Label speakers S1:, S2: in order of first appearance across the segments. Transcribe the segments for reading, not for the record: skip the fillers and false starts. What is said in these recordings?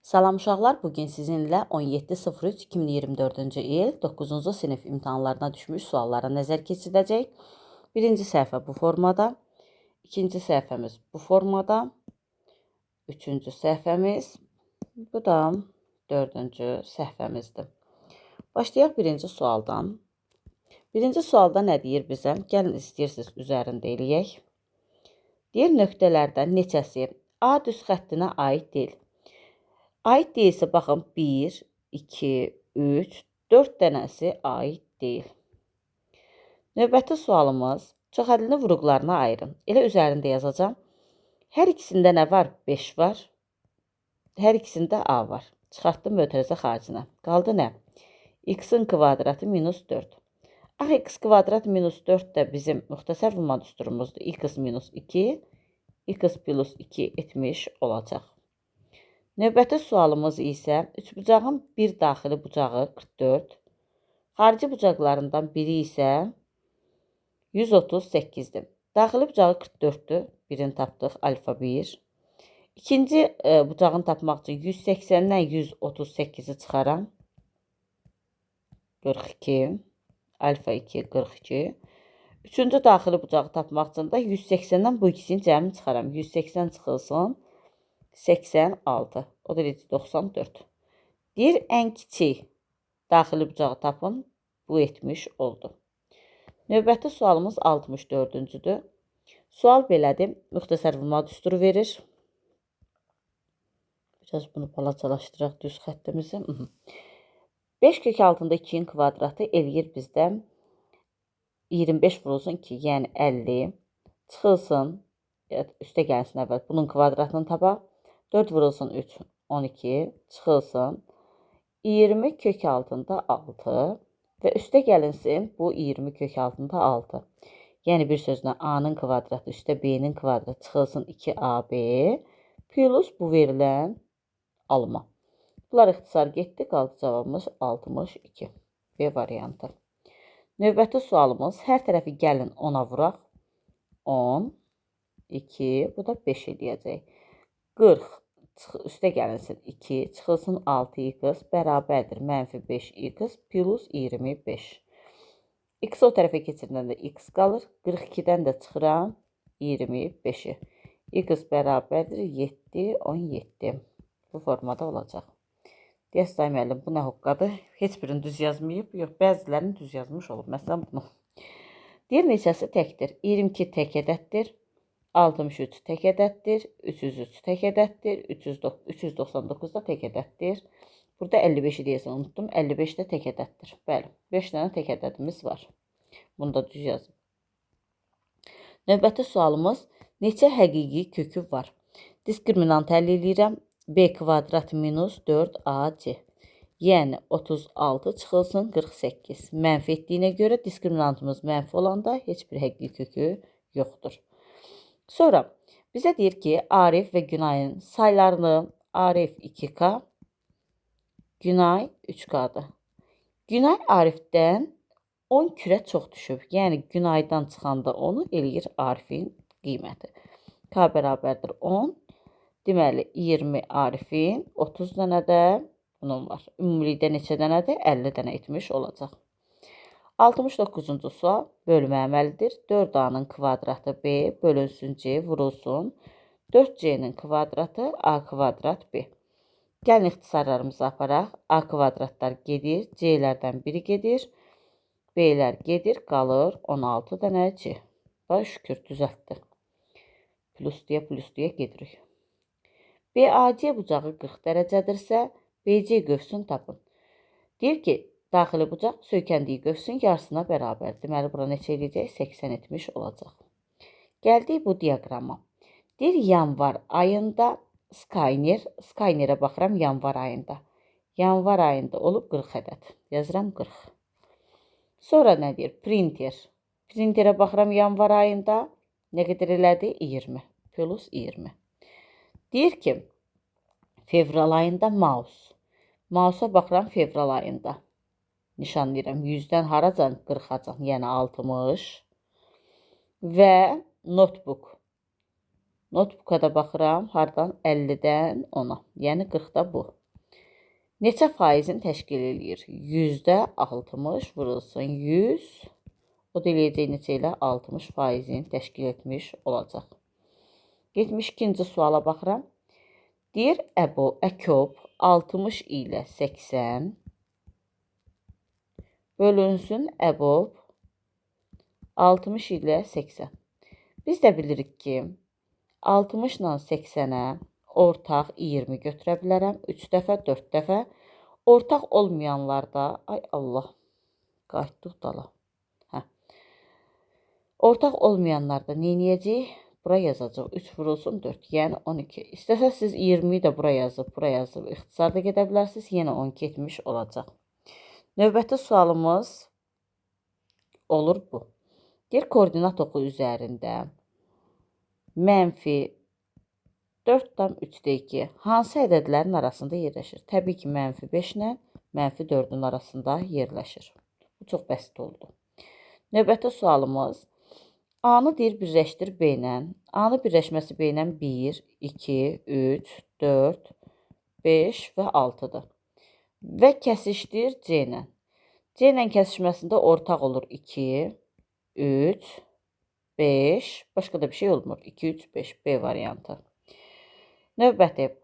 S1: Salam uşaqlar, bugün sizinlə 17.03.2024-cü il 9-cu sinif imtahanlarına düşmüş suallara nəzər keçirdəcək. Birinci səhifə bu formada, ikinci səhifəmiz bu formada, üçüncü səhifəmiz, bu da dördüncü səhifəmizdir. Başlayaq birinci sualdan. Birinci sualda nə deyir bizə? Gəlin istəyirsiniz üzərində eləyək. Deyir nöqtələrdən neçəsi A düz xəttinə aid deyil. Aid deyilsə, baxın, 1, 2, 3, 4 dənəsi aid deyil. Növbəti sualımız, çoxhədli vuruqlarına ayırın. Elə üzərində yazacağım. Hər ikisində nə var? 5 var. Hər ikisində A var. Çıxartdım mötərizə xaricinə. Qaldı nə? X-in kvadratı minus 4. Axı x kvadrat minus 4 də bizim müxtəsər vurma düsturumuzdur. X minus 2, x plus 2 etmiş olacaq. Növbəti sualımız isə üçbucağın bir daxili bucağı 44, xarici bucaqlarından biri isə 138-dir. Daxili bucağı 44-dür, birini tapdıq, alfa 1. İkinci bucağını tapmaq üçün 180-dən 138-i çıxaram, 42, alfa 2, 42. Üçüncü daxili bucağı tapmaq üçün də 180-dən bu ikisini cəmini çıxaram, 180 çıxılsın, 86, o da 94. Deyir, ən kiçik daxili bucağı tapın, bu etmiş oldu. Növbəti sualımız 64-cüdür. Sual belədir, müxtəsər vurma düsturu verir. Biraz bunu balacalaşdıraq düz xəttimizi. 5 kök altında 2-nin kvadratı eləyir bizdə 25 vurulsun 2, yəni 50. Çıxılsın, üstə gəlsin əvvəl, bunun kvadratını tapaq. 4 vurulsun 3, 12, çıxılsın, 20 kök altında 6 və üstə gəlinsin, bu 20 kök altında 6. Yəni bir sözlə A-nın kvadratı üstə B-nin kvadratı çıxılsın 2AB plus bu verilən alma. Bunlar ixtisar getdi, qaldı cavabımız 62. B variantı. Növbəti sualımız, hər tərəfi gəlin 10-a vuraq. 10, 2, bu da 5 eləyəcək. 40, üstə gəlinsin 2, çıxılsın 6x, bərabərdir mənfi 5x plus 25. X o tərəfə keçirəndə x qalır, 42-dən də çıxıram 25-i. X bərabərdir 7, 17. Bu formada olacaq. Deyəs müəllim, bu nə hoqqadır? Heç birini düz yazmayıb, yox, bəzilərini düz yazmış olub. Məsələn, bunu. Deyir, neçəsi təkdir? 22 tək ədəddir. 63 tək ədəddir, 303 tək ədəddir, 399 da tək ədəddir. Burada 55-i deyəsən unutdum, 55 də tək ədəddir. Bəli, 5 dənə tək ədədimiz var. Bunu da düz yazım. Növbəti sualımız, neçə həqiqi kökü var? Diskriminant əldə edirəm, B kvadrat minus 4AC. Yəni 36 çıxılsın 48. Mənfi etdiyinə görə diskriminantımız mənfi olanda heç bir həqiqi kökü yoxdur. Sonra bizə deyir ki, Arif və Günayın saylarını, Arif 2K, Günay 3K'dır. Günay Arifdən 10 kürə çox düşüb. Yəni Günaydan çıxanda onu eləyir Arifin qiyməti. K bərabərdir 10. Deməli 20 Arifin, 30 dənə də bunun var. Ümumilikdə neçə dənədir? 50 dənə etmiş olacaq. 69-cu sual bölmə əməlidir. 4A-nın kvadratı B bölünsün C vurulsun. 4C-nin kvadratı A kvadrat B. Gəlin ixtisarlarımızı aparaq. A kvadratlar gedir, C-lərdən biri gedir, B-lər gedir, qalır 16 dənə C. Bax, şükür, düzəltdi. Plus deyə gedirik. BAC bucağı 40 dərəcədirsə, BC qövsünü tapın. Deyir ki, daxili bucaq söykəndiyi qövsün yarısına bərabər. Deməli, bura neçə eləyəcək? 80 etmiş olacaq. Gəldik bu diaqrama. Deyir, yanvar ayında Skaynerə baxıram yanvar ayında. Yanvar ayında olub 40 ədəd. Yazıram 40. Sonra nə deyir? Printer. Printerə baxıram yanvar ayında. Nə qədər elədi? 20 plus 20. Deyir ki, fevral ayında mouse. Mouse'a baxıram fevral ayında. Nişanlayıram. 100-dən haracan? 40-acan. Yəni 60. Və notebook. Notebook'a da baxıram. Hardan 50-dən 10-a. Yəni 40-da bu. Neçə faizin təşkil eləyir? %60 vurulsun 100. O da eləyəcək neçə ilə? 60 faizin təşkil etmiş olacaq. 72-ci suala baxıram. Deyir, Əkob 60 ilə 80 bölünsün Əbob 60 ilə 80. Biz də bilirik ki, 60 ilə 80-ə ortaq 20 götürə bilərəm. 3 dəfə, 4 dəfə. Ortaq olmayanlarda, ay Allah, qayıtdıq dala. Ortaq olmayanlarda neyniyəcək? Bura yazacaq. 3 vurulsun 4, yəni 12. İstəsəz siz 20-yi də bura yazıb, ixtisarda gedə bilərsiniz. Yenə 12 etmiş olacaq. Növbəti sualımız olur bu. Deyir, koordinat oxu üzərində -4,3-də 2 hansı ədədlərin arasında yerləşir? Təbii ki, -5 ilə -4-ün arasında yerləşir. Bu çox bəsit oldu. Növbəti sualımız A-nı deyir birləşdir B ilə. A-nı birləşməsi B ilə 1, 2, 3, 4, 5 və 6-dır. Və kəsişdir C ilə. C ilə kəsişməsində ortaq olur 2, 3, 5. Başqa da bir şey olmur. 2, 3, 5. B variantı. Növbəti.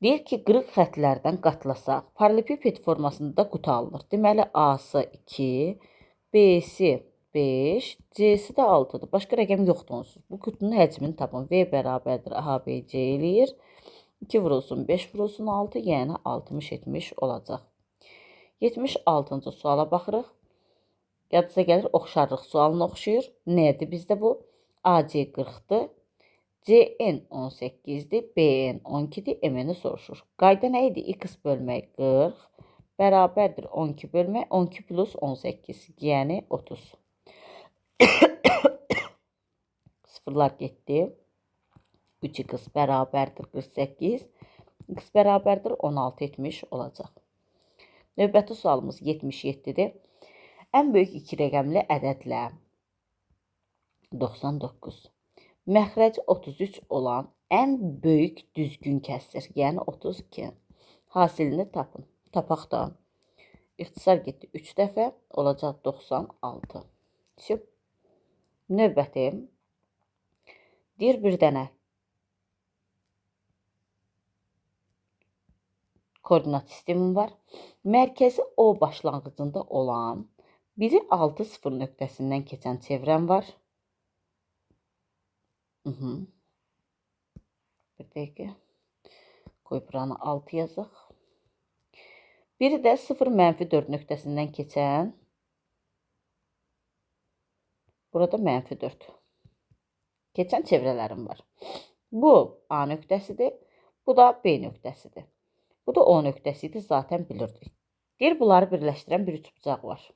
S1: Deyir ki, qırıq xətlərdən qatlasaq, paralelipiped formasında qutu alınır. Deməli, A-sı 2, B-si 5, C-si də 6-dır. Başqa rəqəm yoxdur onsuz. Bu qutunun həcmini tapın. V bərabərdir ABC eləyir. 2 vurulsun 5 vurulsun 6, yəni 60 etmiş olacaq. 76-cı suala baxırıq. Yadınıza gəlir, oxşarlıq sualına oxşuyur. Nədir bizdə bu? AC 40-dır. CN 18-dir, BN 12-dir, MN-i soruşur. Qayda nə idi? X bölmək 40 bərabərdir 12 bölmək 12 plus 18, yəni 30. Sıfırlar getdi. 3x bərabərdir 48, x bərabərdir 16 etmiş olacaq. Növbəti sualımız 77-dir. Ən böyük 2 rəqəmli ədədlə 99. Məxrəci 33 olan ən böyük düzgün kəsr, yəni 32. Hasilini tapın. Tapaq da. İxtisar getdi 3 dəfə, olacaq 96. Növbəti. Deyir, bir dənə koordinat sistemi var. Mərkəzi O başlanğıcında olan biri 6, 0 nöqtəsindən keçən çevrəm var. Bir dəqiqə. Qoy buranı 6 yazaq. Biri də 0, -4 nöqtəsindən keçən. Burada -4. Keçən çevrələrim var. Bu A nöqtəsidir. Bu da B nöqtəsidir. Bu da O nöqtəsidir. Zaten bilirdik. Deyir, bunları birləşdirən bir üçbucaq var.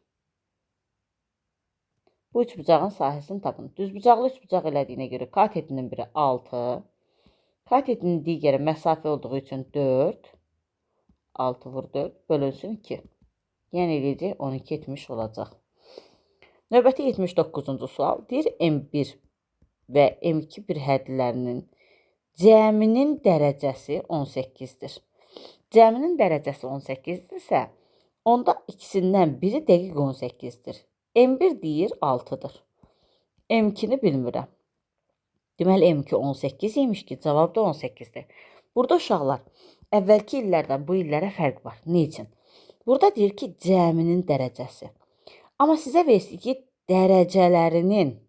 S1: Bu üçbucağın sahəsini tapın. Düzbucaqlı üçbucaq elədiyinə görə katetinin biri 6. Katetinin digəri məsafə olduğu üçün 4. 6 vur 4 bölünsün 2. Yəni eləyəcək 12 etmiş olacaq. Növbəti 79-cu sual. Deyir, M1 və M2 bir hədlərinin cəminin dərəcəsi 18-dir. Cəminin dərəcəsi 18-dirsə, onda ikisindən biri dəqiq 18-dir. M1 deyir 6-dır. M2-ni bilmirəm. Deməli, M2 18 imiş ki, cavab da 18-dir. Burada uşaqlar, əvvəlki illərdən bu illərə fərq var. Ne üçün? Burada deyir ki, cəminin dərəcəsi. Amma sizə versin ki, dərəcələrinin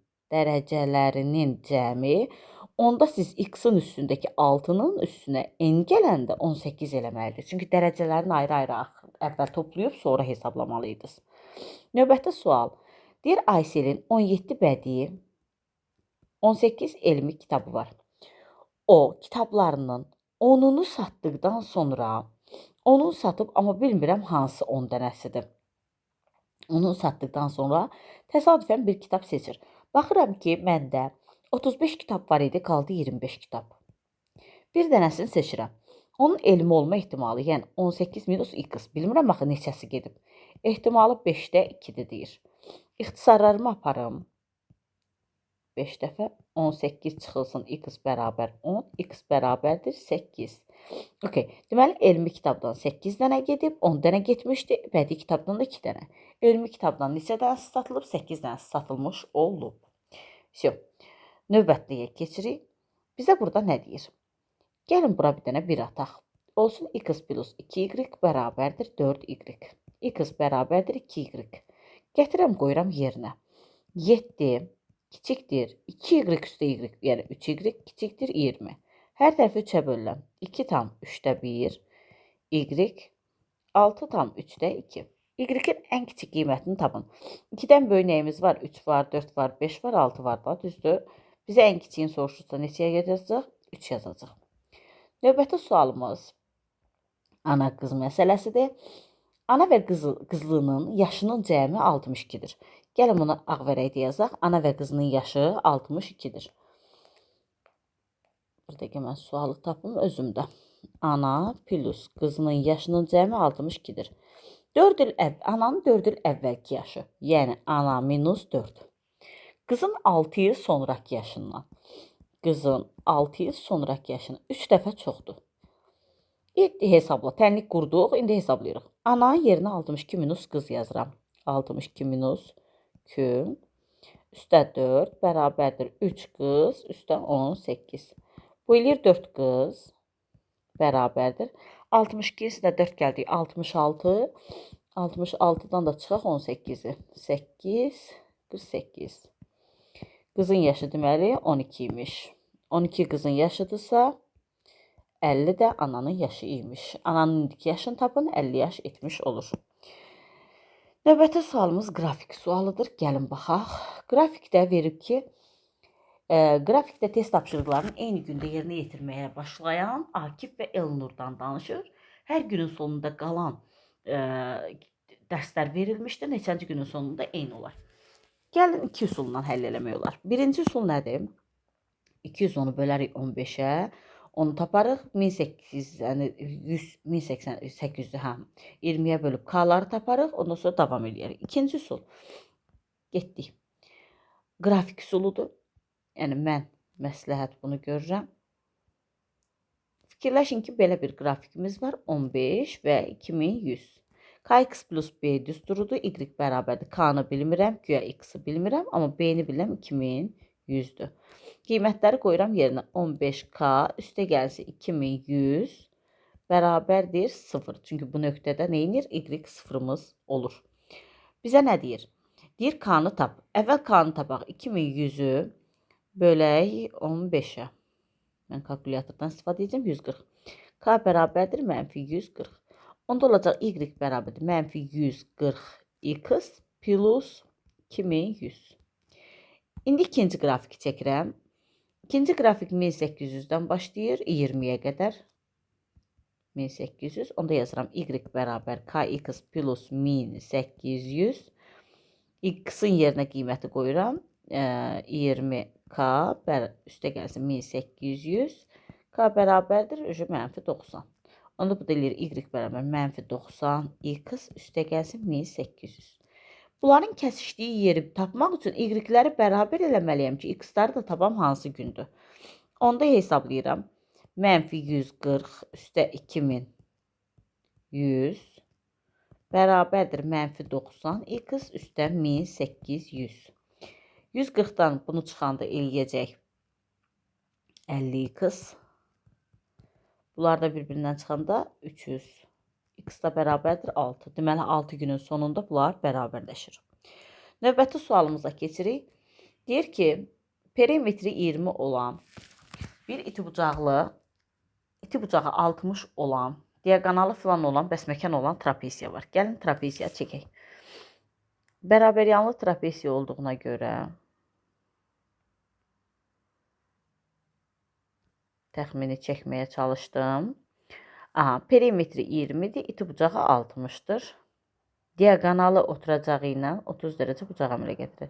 S1: cəmi, onda siz x-in üstündəki 6-nın üstünə n gələndə 18 eləməlidir. Çünki dərəcələrini ayrı-ayrı əvvəl toplayıb, sonra hesablamalıydınız. Növbəti sual. Deyir, Ayselin 17 bədii, 18 elmi kitabı var. O, kitablarının 10'unu satdıqdan sonra, onun satıb, amma bilmirəm hansı 10 dənəsidir. Onu satdıqdan sonra təsadüfən bir kitab seçir. Baxıram ki, məndə 35 kitab var idi, qaldı 25 kitab. Bir dənəsini seçirəm. Onun elmi olma ehtimalı, yəni 18 minus x. Bilmirəm axı neçəsi gedib. Ehtimalı 5-də 2-dir deyir. İxtisarlarımı aparım. 5 dəfə 18 çıxılsın x bərabər 10, x bərabərdir 8. Okay. Deməli, elmi kitabdan 8 dənə gedib, 10 dənə getmişdi. Bədii kitabdan da 2 dənə. Elmi kitabdan neçə dənəsi satılıb? 8 dənəsi satılmış olub. Всё. Növbətliyə keçirik. Bizə burada nə deyir? Gəlin bura bir dənə 1 ataq. Olsun x plus 2y bərabərdir 4y. X bərabərdir 2y. Gətirəm, qoyuram yerinə. 7 kiçikdir 2y üstə y, yəni 3y kiçikdir 20. Hər tərəfi 3-ə bölürəm. 2 tam 3-də 1, y 6 tam 3-də 2. Y-in ən kiçik qiymətini tapın. 2-dən böyük nəyimiz var? 3 var, 4 var, 5 var, 6 var da, düzdür? Bizə ən kiçiyini soruşursa neçəyə yazacaq? 3 yazacaq. Növbəti sualımız ana qız məsələsidir. Ana və qızlının yaşının cəmi 62-dir. Gəlin bunu ağ vərəqdə yazaq. Ana və qızının yaşı 62-dir. Bir dəqiqə mən sualı tapım özümdə. Ana plus qızının yaşının cəmi 62-dir. Ananın 4 il əvvəlki yaşı. Yəni ana minus 4. Qızın 6 il sonraki yaşından. Qızın 6 il sonraki yaşından 3 dəfə çoxdur. Hesabla. Tənlik qurduq. İndi hesablayırıq. Ana yerinə 62 minus qız yazıram. 62 minus 2 üstə 4 bərabərdir 3 qız üstə 18. Bu eləyir 4 qız bərabərdir. 62 üstə 4 gəldik 66. 66-dan da çıxaq 18-i. 8, 48. Qızın yaşı deməli 12 imiş. 12 qızın yaşıdırsa 50 də ananın yaşı imiş. Ananın indiki yaşını tapın, 50 yaş etmiş olur. Növbəti sualımız qrafik sualıdır. Gəlin baxaq. Qrafikdə verib ki, qrafikdə test tapşırıqlarının eyni gündə yerinə yetirməyə başlayan Akif və Elnurdan danışır. Hər günün sonunda qalan dərslər verilmişdir. Neçənci günün sonunda eyni olar. Gəlin 2 üsulla həll eləmək olar. Birinci üsul nədir? 210-u bölərik 15-ə. Onu taparıq. 1800-ü 20-yə bölüb k-ları taparıq. Ondan sonra davam edirik. İkinci üsul. Getdik. Qrafik üsuludur. Yəni mən məsləhət bunu görürəm. Fikirləşin ki, belə bir qrafikimiz var. 15 və 2100. Kx plus b düsturudur. Y bərabərdir. K-nı bilmirəm. Güya x-i bilmirəm. Amma b-ni biləm 2100-dür. Qiymətləri qoyuram yerinə. 15k üstə gəlsə 2100 bərabərdir 0. Çünki bu nöqtədə neynir? Y sıfırımız olur. Bizə nə deyir? Deyir k-nı tap. Əvvəl k-nı tapaq. 2100-ü bölək 15-ə. Mən kalkulyatordan istifadə edəcəm. 140. K bərabərdir mənfi 140. Onda olacaq y bərabərdir mənfi 140x plus 2100. İndi ikinci qrafiki çəkirəm. İkinci qrafik 1800-dən başlayır 20-yə qədər. 1800. Onda yazıram y bərabər kx plus 1800. X-in yerinə qiyməti qoyuram. 20k üstə gəlsin 1800. K bərabərdir mənfi 90. Onda bu da eləyir y bərabər mənfi 90. X üstə gəlsin 1800. Bunların kəsişdiyi yeri tapmaq üçün y-ləri bərabər eləməliyəm ki, x-ləri da tapam hansı gündür. Onda hesablayıram. Mənfi 140 üstə 2100 bərabərdir mənfi 90 x üstə 1800. 140-dan bunu çıxanda eləyəcək 50x. Bunlar da bir-birindən çıxanda 300. X da bərabərdir 6. Deməli 6 günün sonunda bunlar bərabərləşir. Növbəti sualımıza keçirik. Deyir ki, perimetri 20 olan bir iti bucağı 60 olan, diaqonalı filan olan, bəsməkan olan trapesiya var. Gəlin trapesiya çəkək. Bərabəryanlı trapesiya olduğuna görə təxmini çəkməyə çalışdım. Perimetri 20-dir, iti bucağı 60-dır. Diaqonalı oturacağı ilə 30 dərəcə bucağı əmələ gətirir.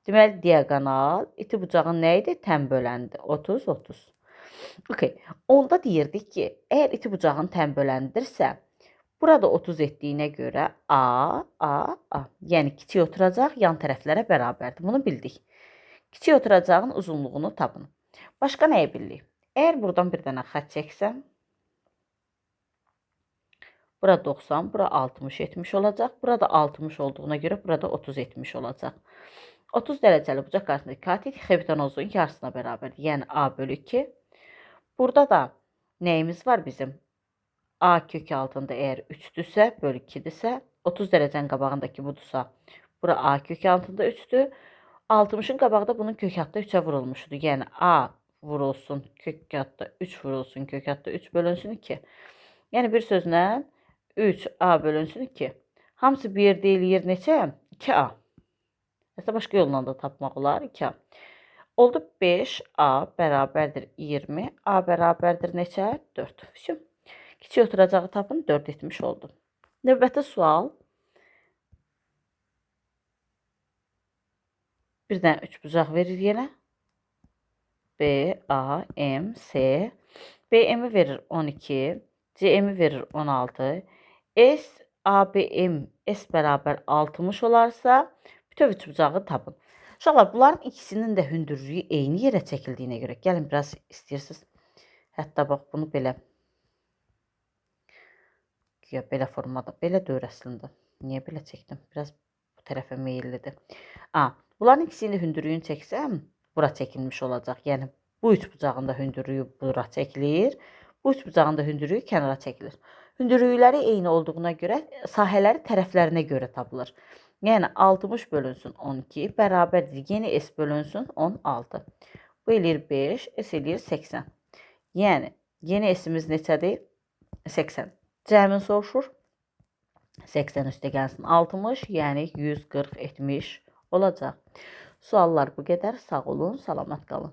S1: Deməli, diaqonal iti bucağın nə idi? Tən böləndir. 30, 30. Okay. Onda deyirdik ki, əgər iti bucağın tən böləndirsə, burada 30 etdiyinə görə A. Yəni kiçik oturacaq, yan tərəflərə bərabərdir. Bunu bildik. Kiçik oturacağın uzunluğunu tapın. Başqa nəyi bilirik? Əgər buradan bir dənə xətt çəksəm, bura 90, bura 60, 70 olacaq. Burada 60 olduğuna görə burada 30, 70 olacaq. 30 dərəcəli bucaq qarşısındakı katit hipotenuzun yarısına bərabərdir. Yəni A bölü 2. Burada da nəyimiz var bizim? A kök altında əgər 3-dürsə, bölü 2-dirsə, 30 dərəcənin qabağındakı budursa, bura A kök altında 3-dür. 60'ın qabağında bunun kök altda 3'ə vurulmuşdur. Yəni A vurulsun, kök altda 3 vurulsun, kök altda 3 bölünsün 2. Yəni bir sözlə 3A bölünsün 2. Hamısı 1 deyil, neçə? 2A. Hətta başqa yolla da tapmaq olar 2A. Oldu 5A bərabərdir 20. A bərabərdir neçə? 4. Vəsyo. Kiçik oturacağı tapın 4 etmiş oldu. Növbəti sual. Bir dənə 3 bucaq verir yenə. B, A, M, S. BM-i verir 12. CM-i verir 16. S, ABM, S bərabər 60 olarsa, bütöv üçbucağı tapın. Uşaqlar, bunların ikisinin də hündürlüyü eyni yerə çəkildiyinə görə, gəlin biraz istəyirsiniz. Hətta bax, bunu belə. Ya, belə formada, belə deyir əslində. Niyə belə çəkdim? Biraz bu tərəfə meyillidir. Bunların ikisinin hündürlüyünü çəksəm, bura çəkilmiş olacaq. Yəni, bu üçbucağın da hündürlüyü bura çəkilir. Bu üçbucağın da hündürlüyü kənara çəkilir. Hündürlükləri eyni olduğuna görə sahələri tərəflərinə görə tapılır. Yəni 60 bölünsün 12 bərabərdir. Yeni S bölünsün 16. Bu eləyir 5, S eləyir 80. Yəni yeni S'imiz neçədir? 80. Cəmin soruşur. 80 üstə gəlsin 60, yəni 140, 70 olacaq. Suallar bu qədər. Sağ olun, salamat qalın.